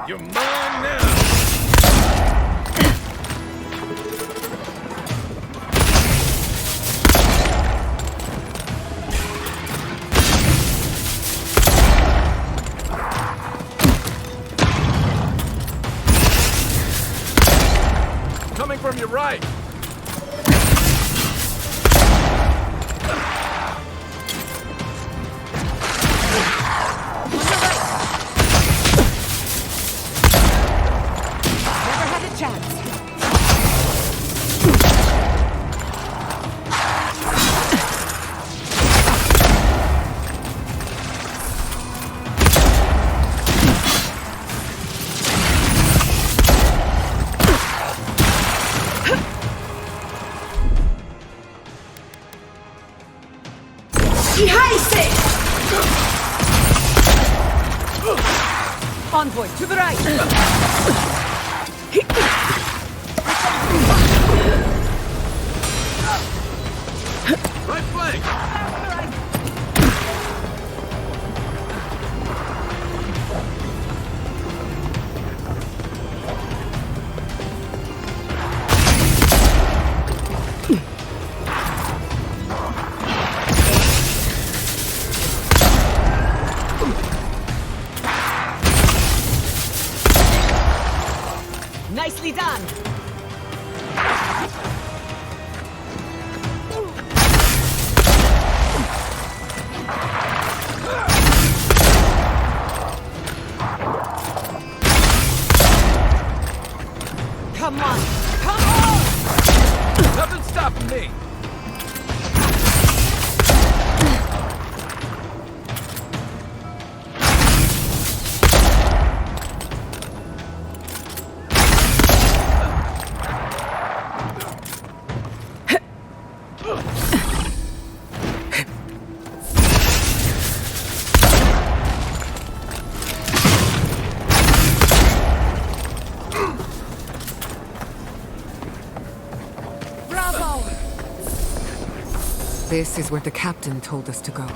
You're mine now! Coming from your right! Envoy, to the right! Right flank! Nicely done! This is where the captain told us to go.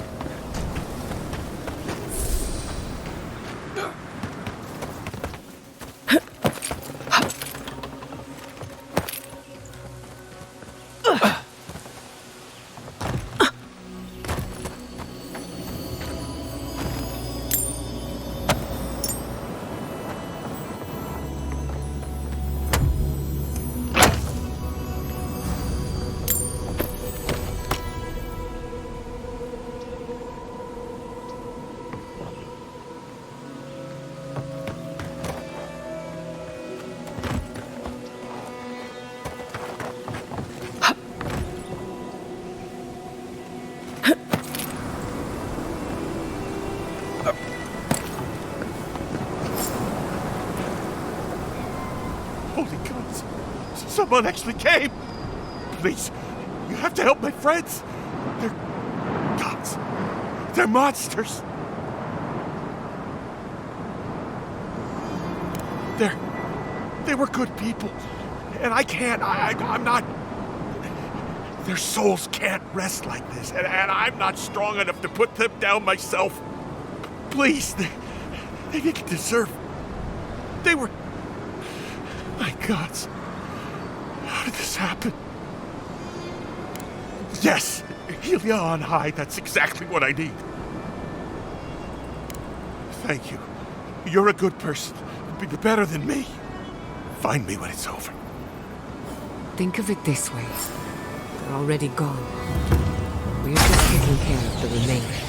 Holy gods! Someone actually came! Please, you have to help my friends! They're gods! They're monsters! They were good people. And I can't, I'm not... Their souls can't rest like this, and I'm not strong enough to put them down myself. Please, they didn't deserve... They were... My gods. How did this happen? Yes! Helia on high, that's exactly what I need. Thank you. You're a good person. Be better than me. Find me when it's over. Think of it this way. They're already gone. We're just taking care of the remainder.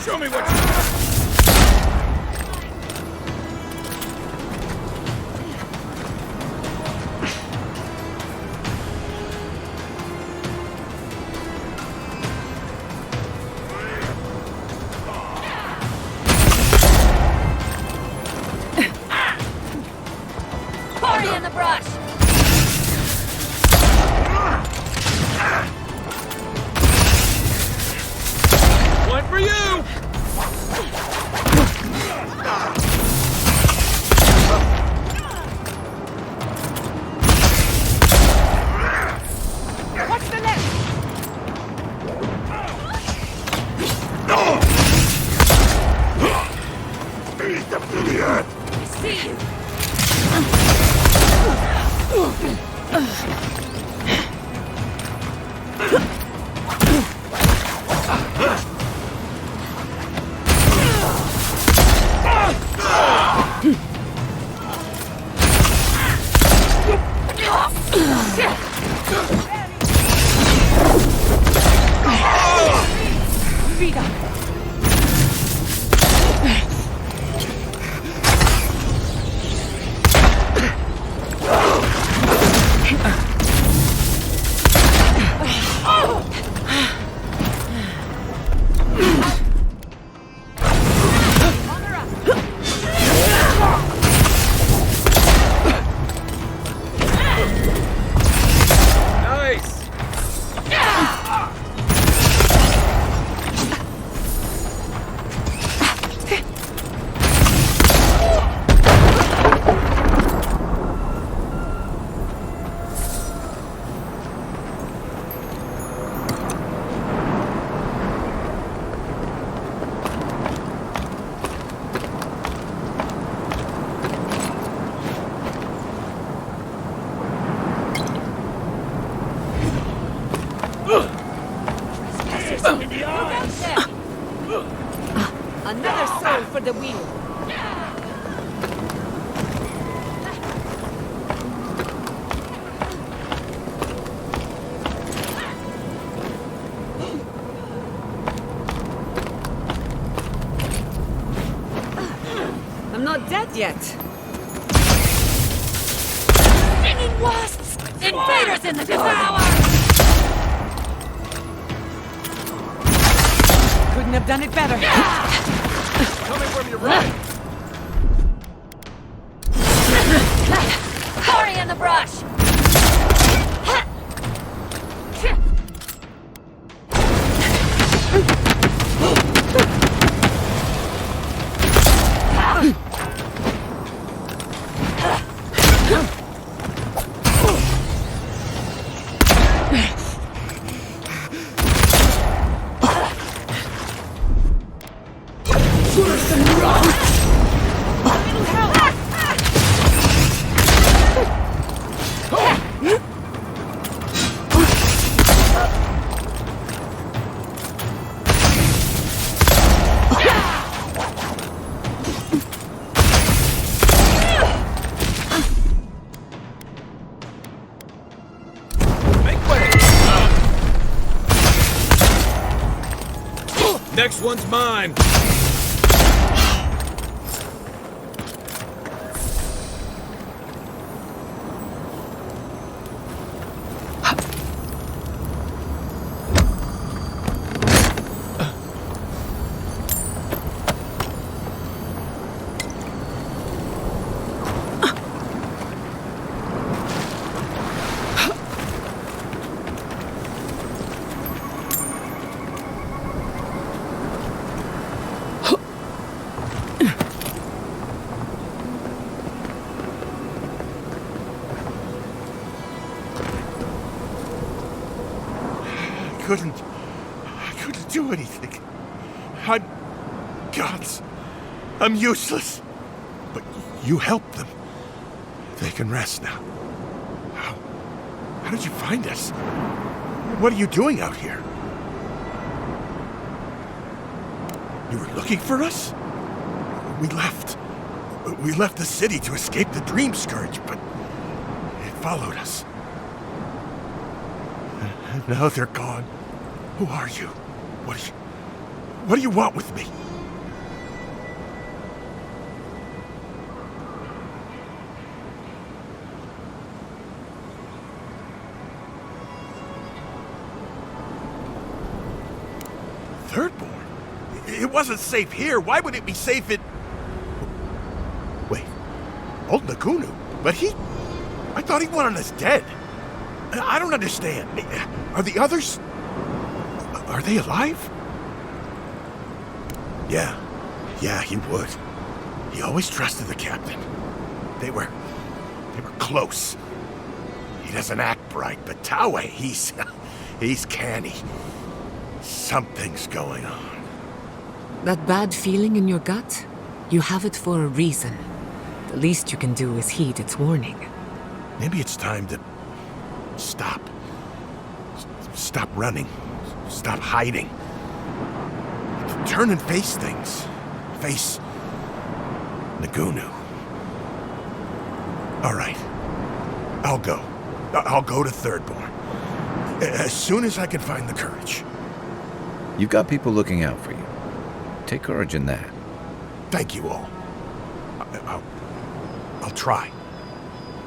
Show me what you got! In the brush! One for you! What's the next? I see you! Another soul for the wheel. I'm not dead yet. Stinging wasps! Invaders in the tower! Couldn't have done it better. Coming from your right! Cory in the brush! Next one's mine! I couldn't do anything. I'm useless. But you helped them. They can rest now. How did you find us? What are you doing out here? You were looking for us? We left the city to escape the Dream Scourge, but it followed us. And now they're gone. Who are you? What do you want with me? Thirdborn? It wasn't safe here. Why would it be safe in... Wait. Old Nagunu? But I thought he wanted us dead. I don't understand. Are the others... Are they alive? Yeah, he would. He always trusted the captain. They were close. He doesn't act bright, but Taue, he's canny. Something's going on. That bad feeling in your gut? You have it for a reason. The least you can do is heed its warning. Maybe it's time to stop. Stop running. Stop hiding. Turn and face things. Face Nagunu. All right. I'll go. I'll go to Thirdborn. As soon as I can find the courage. You've got people looking out for you. Take courage in that. Thank you all. I'll try.